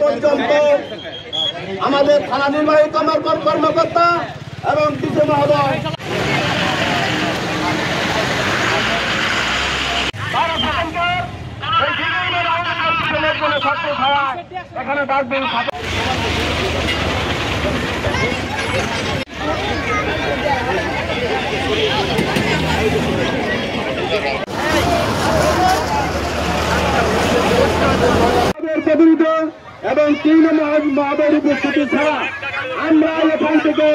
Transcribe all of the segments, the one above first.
পর্যন্ত আমাদের থানা নির্বাহী কর্মকর্তা এবং ডিসি মহোদয় এখানে ডাকবেন। এবং তিন মহাদের উপস্থিতি ছাড়া আমরা এখান থেকে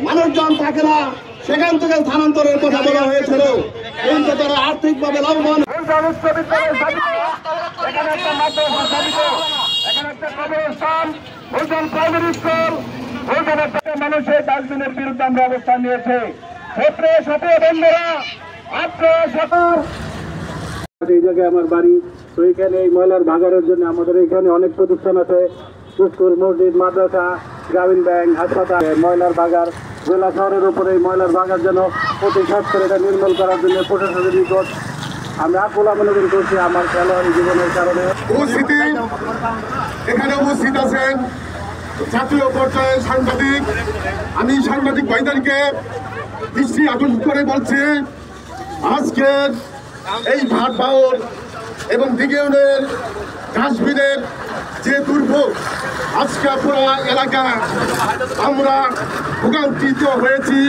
মানুষজন থাকে না, সেখান থেকে স্থানান্তরের কথা বলা হয়েছিল, কিন্তু তারা আর্থিকভাবে লাভবান। মানুষের ডাস্টবিনের বিরুদ্ধে আমরা অবস্থান নিয়েছে। এই জায়গায় আমার বাড়ি, তো এখানে এই ময়লার ভাগাড়ের জন্য আমাদের এখানে অনেক প্রতিষ্ঠান আছে, স্কুল, মসজিদ, মাদ্রাসা, গ্রামীণ ব্যাংক, হাসপাতাল। ময়লার ভাগাড় জেলা শহরের উপরে এই ময়লার ভাগাড় যেন প্রতি সপ্তাহে এটা নির্মূল করার জন্য প্রশাসনের নিকট আমি আকুল আবেদন করছি। আমার খেলোয়াড়ি জীবনের কারণে এখানে উপস্থিত আছেন জাতীয় পর্যায়ে সাংবাদিক। আমি সাংবাদিক ভাইদেরকে দৃষ্টি আকর্ষণ করে বলছি, আজকের এই ভাট বাউল এবং দিঘিউনের ডাস্টবিনের যে দুর্ভোগ, আজকে পুরো এলাকা আমরা ভোগান্তিত হয়েছি।